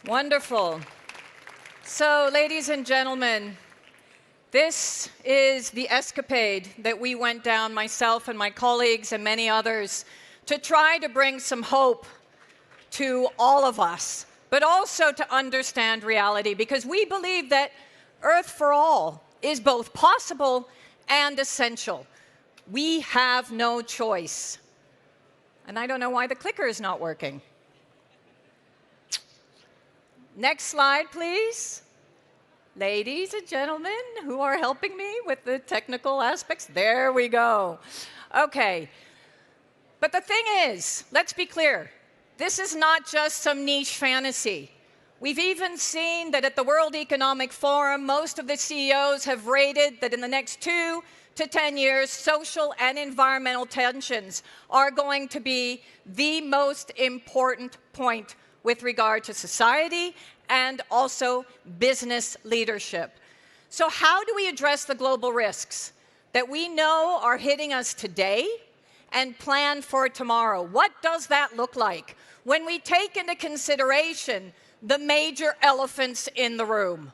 Wonderful. So, ladies and gentlemen, this is the escapade that we went down, myself and my colleagues and many others, to try to bring some hope to all of us, but also to understand reality, because we believe that Earth for all is both possible and essential. We have no choice. And I don't know why the clicker is not working. Next slide, please. Ladies and gentlemen who are helping me with the technical aspects, there we go. Okay. But the thing is, let's be clear, this is not just some niche fantasy. We've even seen that at the World Economic Forum, most of the CEOs have rated that in the next 2 to 10 years, social and environmental tensions are going to be the most important point with regard to society and also business leadership. So how do we address the global risks that we know are hitting us today and plan for tomorrow? What does that look like when we take into consideration the major elephants in the room?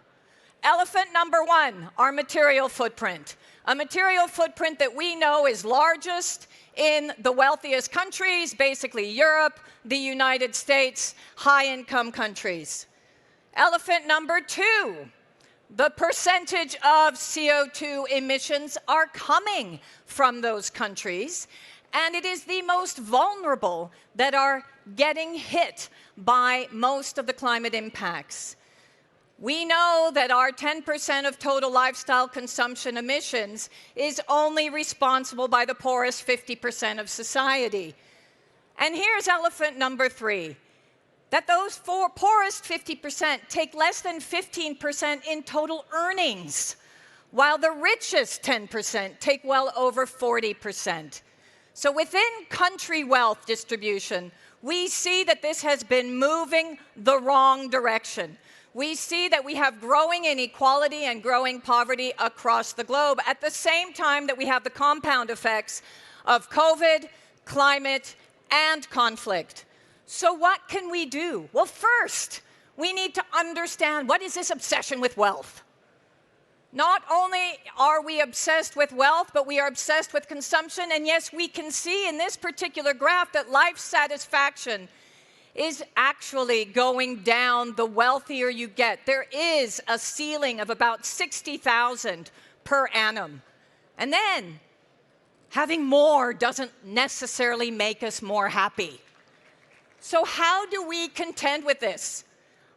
Elephant number one, our material footprint. A material footprint that we know is largest in the wealthiest countries, basically Europe, the United States, high-income countries. Elephant number two, the percentage of CO2 emissions are coming from those countries, and it is the most vulnerable that are getting hit by most of the climate impacts. We know that our 10% of total lifestyle consumption emissions is only responsible by the poorest 50% of society. And here's elephant number three, that those poorest 50% take less than 15% in total earnings, while the richest 10% take well over 40%. So within country wealth distribution, we see that this has been moving the wrong direction. We see that we have growing inequality and growing poverty across the globe at the same time that we have the compound effects of COVID, climate, and conflict. So what can we do? Well, first, we need to understand what is this obsession with wealth. Not only are we obsessed with wealth, but we are obsessed with consumption. And yes, we can see in this particular graph that life satisfaction is actually going down the wealthier you get. There is a ceiling of about $60,000 per annum. And then, having more doesn't necessarily make us more happy. So how do we contend with this?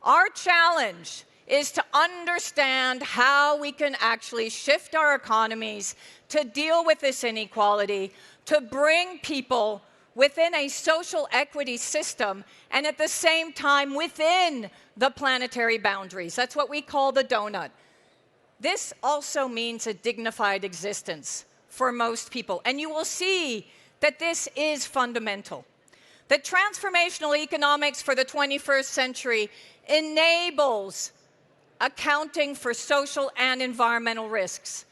Our challenge is to understand how we can actually shift our economies to deal with this inequality, to bring people within a social equity system, and at the same time within the planetary boundaries. That's what we call the donut. This also means a dignified existence for most people, and you will see that this is fundamental. That transformational economics for the 21st century enables accounting for social and environmental risks.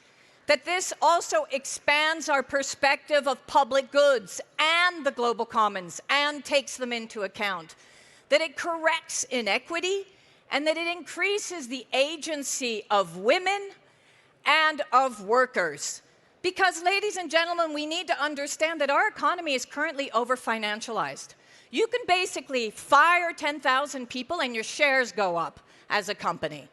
That this also expands our perspective of public goods and the global commons and takes them into account. That it corrects inequity and that it increases the agency of women and of workers. Because, ladies and gentlemen, we need to understand that our economy is currently over-financialized. You can basically fire 10,000 people and your shares go up as a company.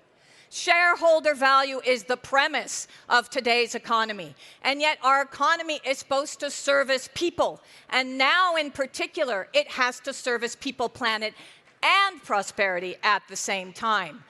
Shareholder value is the premise of today's economy. And yet our economy is supposed to service people. And now in particular, it has to service people, planet, and prosperity at the same time.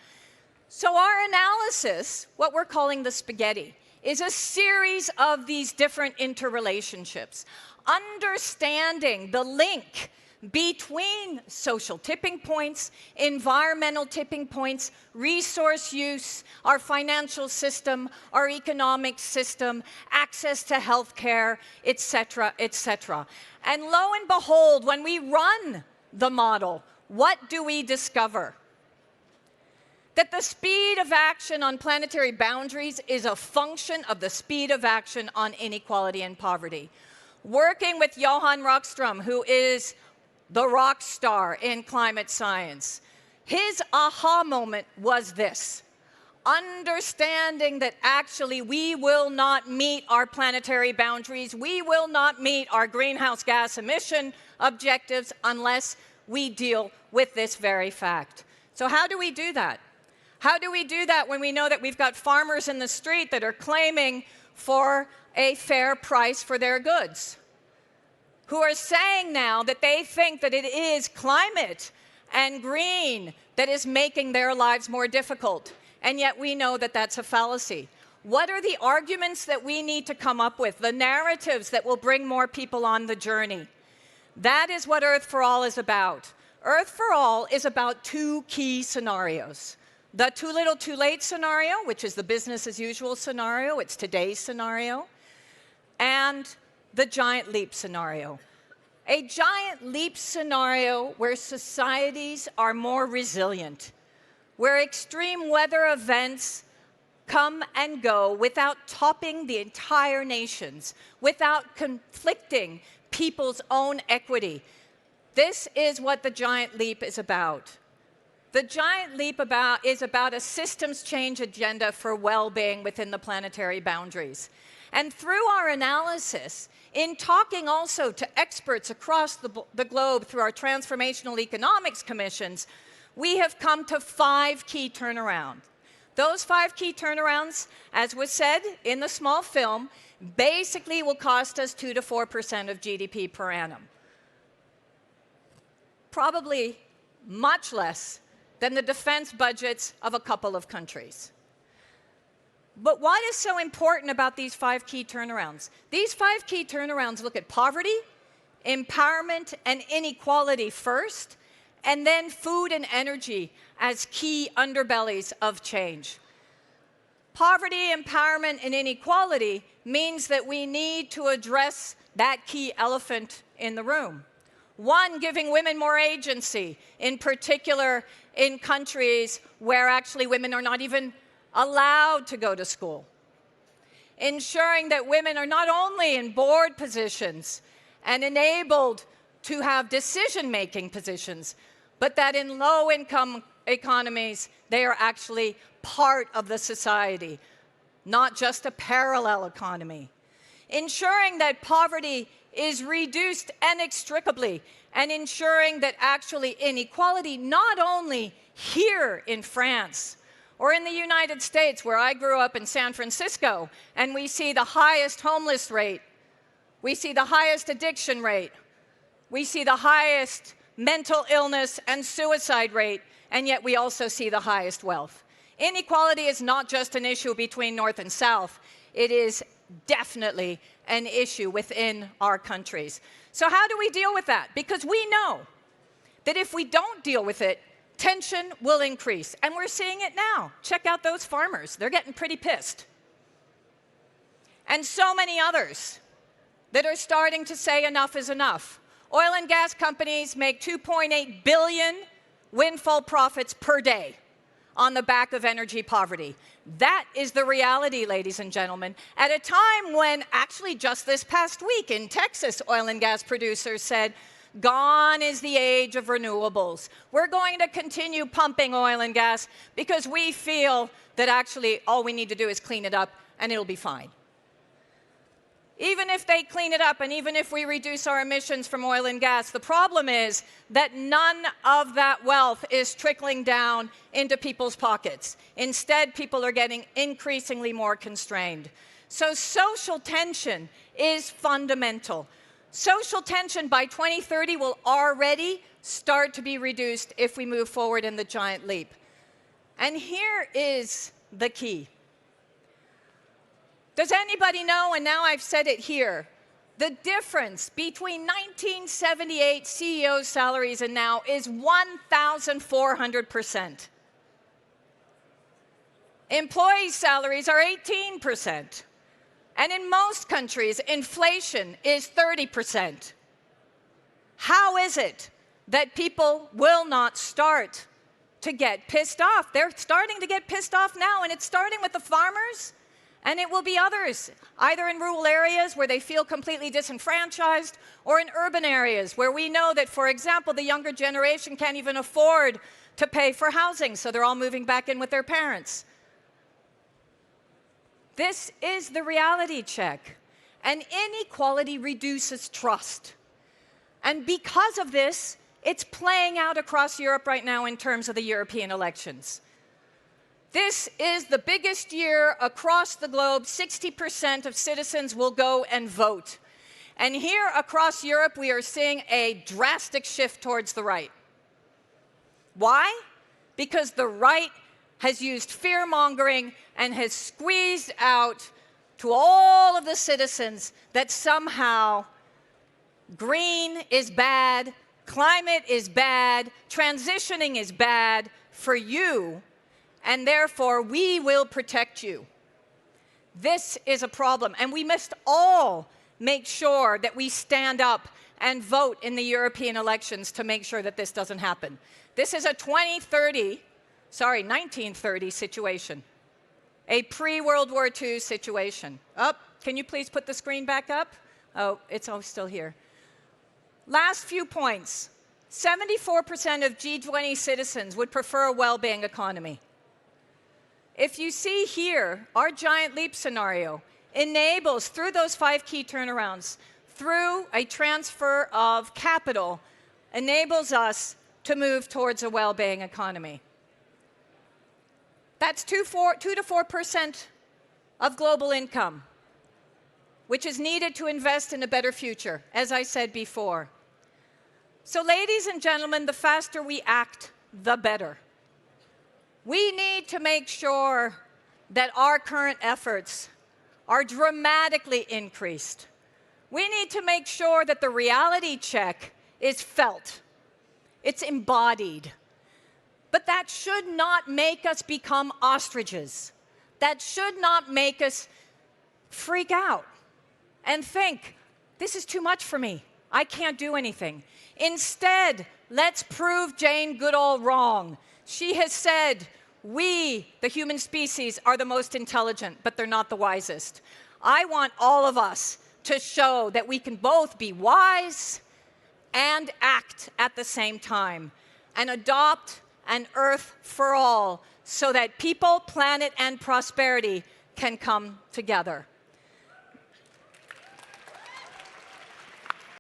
So our analysis, what we're calling the spaghetti, is a series of these different interrelationships. Understanding the link between social tipping points, environmental tipping points, resource use, our financial system, our economic system, access to healthcare, etc., etc. And lo and behold, when we run the model, what do we discover? That the speed of action on planetary boundaries is a function of the speed of action on inequality and poverty. Working with Johan Rockström, who is the rock star in climate science, His aha moment was this: understanding that actually we will not meet our planetary boundaries, we will not meet our greenhouse gas emission objectives unless we deal with this very fact. So how do we do that? How do we do that when we know that we've got farmers in the street that are claiming for a fair price for their goods, who are saying now that they think that it is climate and green that is making their lives more difficult, and yet we know that that's a fallacy? What are the arguments that we need to come up with, the narratives that will bring more people on the journey? That is what Earth for All is about. Earth for All is about two key scenarios. The too little, too late scenario, which is the business as usual scenario, it's today's scenario, and the giant leap scenario. A giant leap scenario where societies are more resilient, where extreme weather events come and go without topping the entire nations, without conflicting people's own equity. This is what the giant leap is about. The giant leap is about a systems change agenda for well-being within the planetary boundaries. And through our analysis, in talking also to experts across the globe through our transformational economics commissions, we have come to 5 key turnarounds. Those 5 key turnarounds, as was said in the small film, basically will cost us 2 to 4% of GDP per annum. Probably much less than the defense budgets of a couple of countries. But what is so important about these 5 key turnarounds? These 5 key turnarounds look at poverty, empowerment, and inequality first, and then food and energy as key underbellies of change. Poverty, empowerment, and inequality means that we need to address that key elephant in the room. One, giving women more agency, in particular in countries where actually women are not even allowed to go to school. Ensuring that women are not only in board positions and enabled to have decision-making positions, but that in low-income economies, they are actually part of the society, not just a parallel economy. Ensuring that poverty is reduced inextricably, and ensuring that actually inequality, not only here in France or in the United States, where I grew up in San Francisco, and we see the highest homeless rate, we see the highest addiction rate, we see the highest mental illness and suicide rate, and yet we also see the highest wealth. Inequality is not just an issue between North and South. It is definitely an issue within our countries. So how do we deal with that? Because we know that if we don't deal with it, tension will increase. And we're seeing it now. Check out those farmers. They're getting pretty pissed. And so many others that are starting to say enough is enough. Oil and gas companies make $2.8 billion windfall profits per day on the back of energy poverty. That is the reality, ladies and gentlemen, at a time when actually just this past week in Texas, oil and gas producers said, gone is the age of renewables. We're going to continue pumping oil and gas because we feel that actually all we need to do is clean it up and it'll be fine. Even if they clean it up and even if we reduce our emissions from oil and gas, the problem is that none of that wealth is trickling down into people's pockets. Instead, people are getting increasingly more constrained. So social tension is fundamental. Social tension by 2030 will already start to be reduced if we move forward in the giant leap. And here is the key. Does anybody know, and now I've said it here, the difference between 1978 CEO salaries and now is 1,400%. Employee salaries are 18%. And in most countries, inflation is 30%. How is it that people will not start to get pissed off? They're starting to get pissed off now, and it's starting with the farmers, And it will be others, either in rural areas where they feel completely disenfranchised, or in urban areas where we know that, for example, the younger generation can't even afford to pay for housing, so they're all moving back in with their parents. This is the reality check. And inequality reduces trust. And because of this, it's playing out across Europe right now in terms of the European elections. This is the biggest year across the globe. 60% of citizens will go and vote. And here across Europe, we are seeing a drastic shift towards the right. Why? Because the right has used fear-mongering and has squeezed out to all of the citizens that somehow green is bad, climate is bad, transitioning is bad for you, and therefore we will protect you. This is a problem, and we must all make sure that we stand up and vote in the European elections to make sure that this doesn't happen. This is a 1930 situation, a pre-World War II situation. Can you please put the screen back up? Oh, it's all still here. Last few points. 74% of G20 citizens would prefer a well-being economy. If you see here, our giant leap scenario enables, through those 5 key turnarounds, through a transfer of capital, enables us to move towards a well-being economy. That's 2 to 4% of global income, which is needed to invest in a better future, as I said before. So, ladies and gentlemen, the faster we act, the better. We need to make sure that our current efforts are dramatically increased. We need to make sure that the reality check is felt. It's embodied. But that should not make us become ostriches. That should not make us freak out and think, this is too much for me. I can't do anything. Instead, let's prove Jane Goodall wrong. She has said, we, the human species, are the most intelligent, but they're not the wisest. I want all of us to show that we can both be wise and act at the same time and adopt an Earth for all so that people, planet, and prosperity can come together.